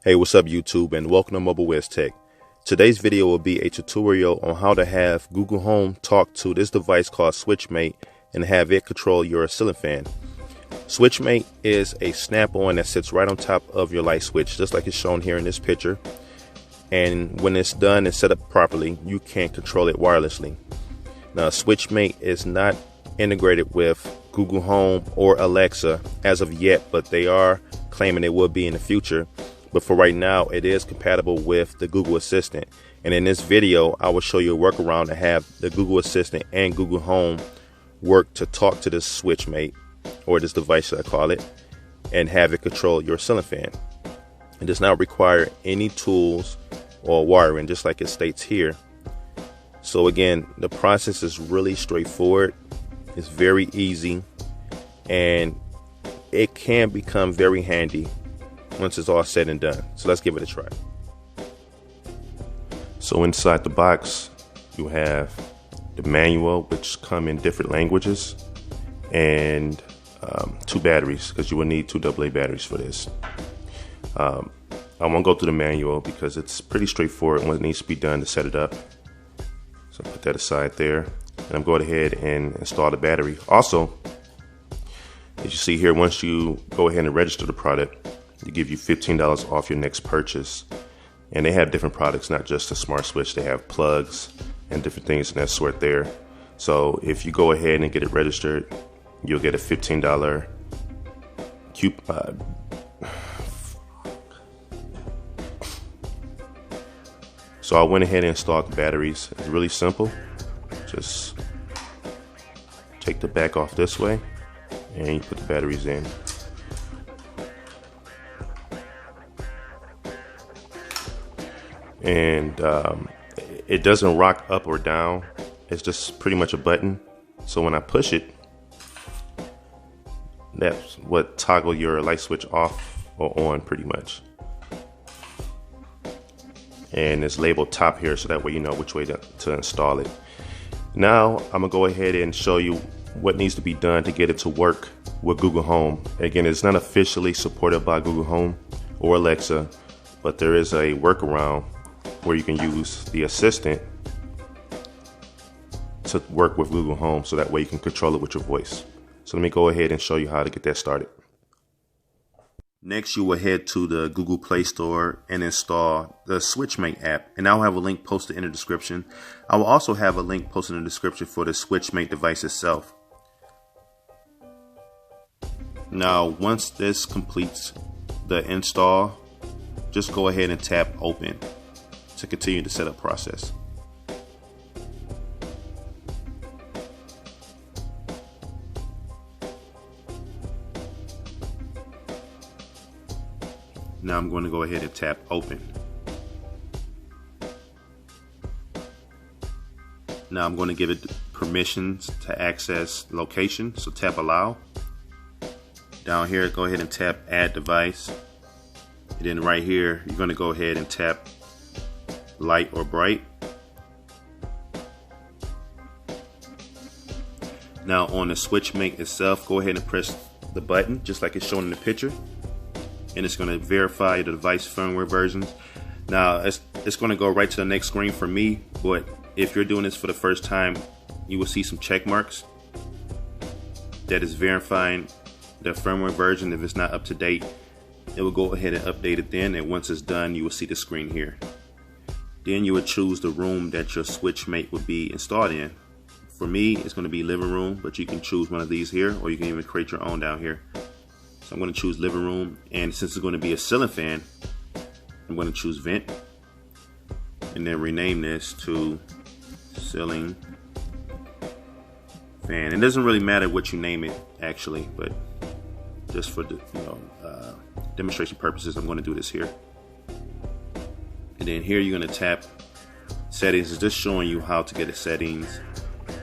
Hey, what's up YouTube, and welcome to Mobile WizTech. Today's video will be a tutorial on how to have Google Home talk to this device called Switchmate and have it control your ceiling fan. Switchmate is a snap-on that sits right on top of your light switch, just like it's shown here in this picture. And when it's done and set up properly, you can control it wirelessly. Now, Switchmate is not integrated with Google Home or Alexa as of yet, but they are claiming it will be in the future. But for right now, it is compatible with the Google Assistant. And in this video, I will show you a workaround to have the Google Assistant and Google Home work to talk to this Switchmate, or this device I call it, and have it control your ceiling fan. It does not require any tools or wiring, just like it states here. So again, the process is really straightforward. It's very easy, and it can become very handy once it's all said and done. So let's give it a try. So inside the box, you have the manual, which come in different languages, and 2 batteries, because you will need 2 AA batteries for this. I won't go through the manual because it's pretty straightforward what needs to be done to set it up. So put that aside there, and I'm going ahead and install the battery. Also, as you see here, once you go ahead and register the product, they give you $15 off your next purchase. And they have different products, not just a smart switch. They have plugs and different things of that sort there. So if you go ahead and get it registered, you'll get a $15 coupon. So I went ahead and installed the batteries. It's really simple. Just take the back off this way and you put the batteries in. And it doesn't rock up or down. It's just pretty much a button. So when I push it, that's what toggle your light switch off or on pretty much. And it's labeled top here, so that way you know which way to install it. Now I'm gonna go ahead and show you what needs to be done to get it to work with Google Home. Again, it's not officially supported by Google Home or Alexa, but there is a workaround where you can use the assistant to work with Google Home, so that way you can control it with your voice. So let me go ahead and show you how to get that started. Next, you will head to the Google Play Store and install the Switchmate app, and I'll have a link posted in the description. I will also have a link posted in the description for the Switchmate device itself. Now, once this completes the install, just go ahead and tap open to continue the setup process. Now I'm going to go ahead and tap open. Now I'm going to give it permissions to access location, so tap allow. Down here, go ahead and tap add device. And then right here, you're going to go ahead and tap light or bright. Now on the Switchmate itself, go ahead and press the button just like it's shown in the picture, and it's going to verify the device firmware versions. Now it's going to go right to the next screen for me, but if you're doing this for the first time, you will see some check marks that is verifying the firmware version. If it's not up to date, it will go ahead and update it then, and once it's done, you will see the screen here. Then you would choose the room that your Switchmate would be installed in. For me, it's going to be living room, but you can choose one of these here, or you can even create your own down here. So I'm going to choose living room, and since it's going to be a ceiling fan, I'm going to choose vent, and then rename this to ceiling fan. It doesn't really matter what you name it actually, but just for the demonstration purposes, I'm going to do this here. And then here you're going to tap settings. It's just showing you how to get the settings,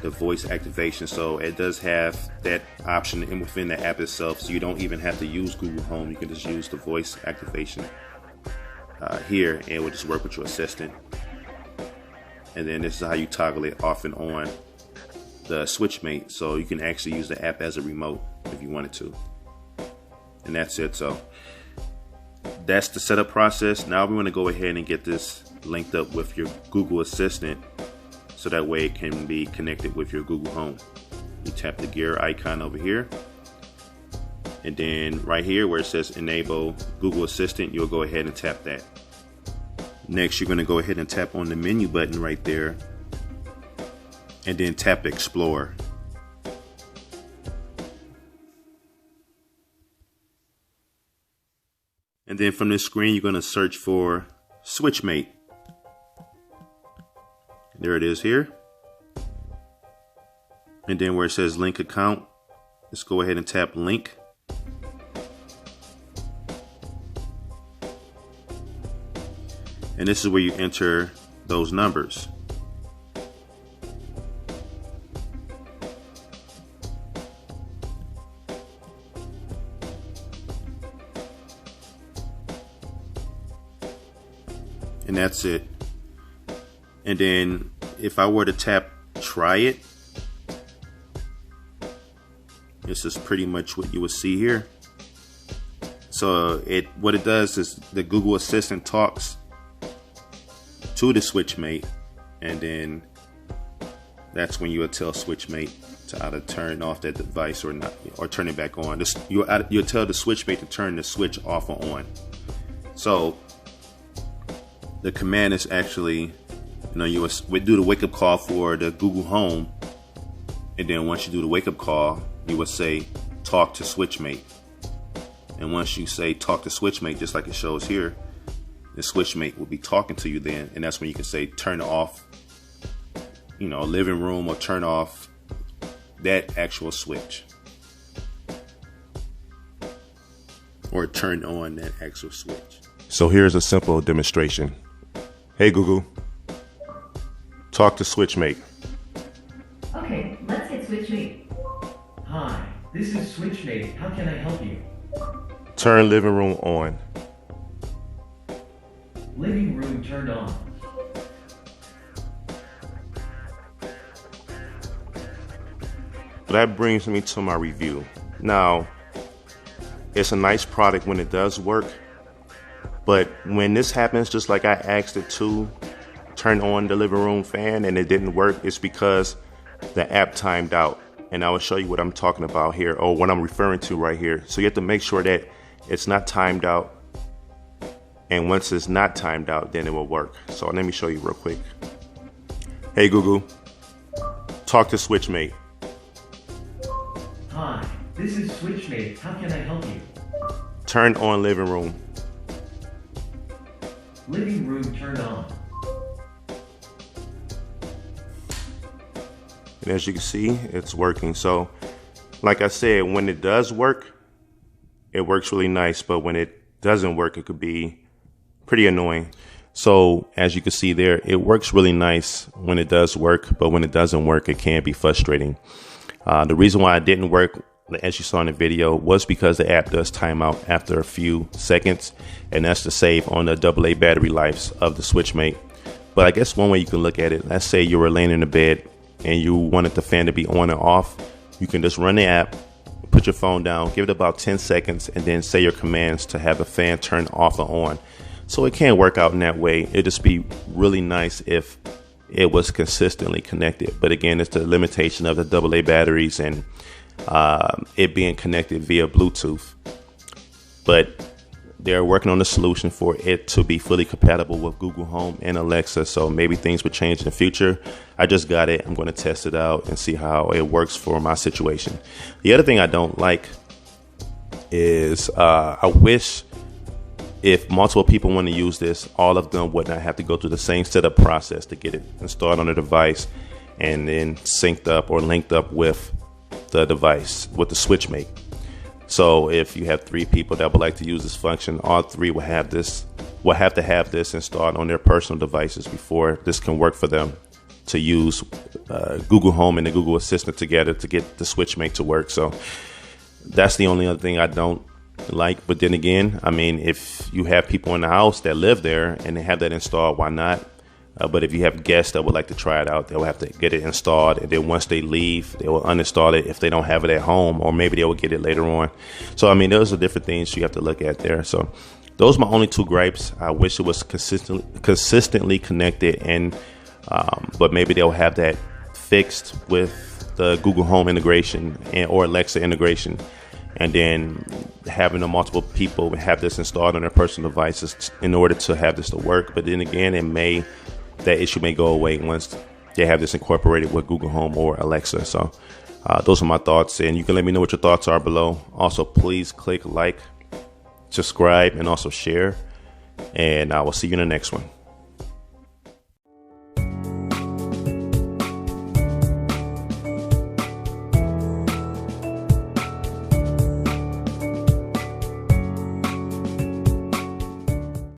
the voice activation. So it does have that option within the app itself, so you don't even have to use Google Home. You can just use the voice activation here, and it will just work with your assistant. And then this is how you toggle it off and on the Switchmate, so you can actually use the app as a remote if you wanted to. And that's it. So that's the setup process. Now we want to go ahead and get this linked up with your Google Assistant, so that way it can be connected with your Google Home. You tap the gear icon over here, and then right here where it says enable Google Assistant, you'll go ahead and tap that. Next, you're going to go ahead and tap on the menu button right there, and then tap Explore. And then from this screen, you're going to search for Switchmate. There it is here. And then where it says link account, let's go ahead and tap link. And this is where you enter those numbers. And that's it. And then if I were to tap try it, this is pretty much what you will see here. So what it does is the Google Assistant talks to the Switchmate, and then that's when you will tell Switchmate to either turn off that device or not, or turn it back on. You'll tell the Switchmate to turn the switch off or on. So the command is actually, you would do the wake up call for the Google Home, and then once you do the wake up call, you would say talk to Switchmate. And once you say talk to Switchmate, just like it shows here, the Switchmate will be talking to you then, and that's when you can say turn off, living room, or turn off that actual switch, or turn on that actual switch. So here's a simple demonstration. Hey Google, talk to Switchmate. Okay, let's get Switchmate. Hi, this is Switchmate. How can I help you? Turn living room on. Living room turned on. That brings me to my review. Now, it's a nice product when it does work, but when this happens, just like I asked it to turn on the living room fan and it didn't work, it's because the app timed out. And I will show you what I'm talking about here, or what I'm referring to right here. So you have to make sure that it's not timed out. And once it's not timed out, then it will work. So let me show you real quick. Hey Google, talk to Switchmate. Hi, this is Switchmate. How can I help you? Turn on living room. Living room turned on. And as you can see, it's working. So like I said, when it does work, it works really nice. But when it doesn't work, it could be pretty annoying. So as you can see there, it works really nice when it does work, but when it doesn't work, it can be frustrating. The reason why it didn't work, as you saw in the video, was because the app does time out after a few seconds, and that's to save on the AA battery lives of the Switchmate. But I guess one way you can look at it, let's say you were laying in the bed and you wanted the fan to be on and off, you can just run the app, put your phone down, give it about 10 seconds, and then say your commands to have the fan turn off or on. So it can work out in that way. It'd just be really nice if it was consistently connected. But again, it's the limitation of the AA batteries and it being connected via Bluetooth. But they're working on a solution for it to be fully compatible with Google Home and Alexa. So maybe things would change in the future. I just got it. I'm going to test it out and see how it works for my situation. The other thing I don't like is I wish if multiple people want to use this, all of them would not have to go through the same setup process to get it installed on the device and then synced up or linked up with the device, with the Switchmate. So if you have 3 people that would like to use this function, all 3 will have to have this installed on their personal devices before this can work for them to use Google Home and the Google Assistant together to get the Switchmate to work. So that's the only other thing I don't like. But then again, I mean, if you have people in the house that live there and they have that installed, why not? But if you have guests that would like to try it out, they'll have to get it installed, and then once they leave, they will uninstall it if they don't have it at home, or maybe they will get it later on. So I mean, those are different things you have to look at there. So those are my only two gripes. I wish it was consistently connected, and but maybe they'll have that fixed with the Google Home integration or Alexa integration, and then having the multiple people have this installed on their personal devices in order to have this to work. But then again, that issue may go away once they have this incorporated with Google Home or Alexa. So those are my thoughts, and you can let me know what your thoughts are below. Also, please click like, subscribe, and also share, and I will see you in the next one.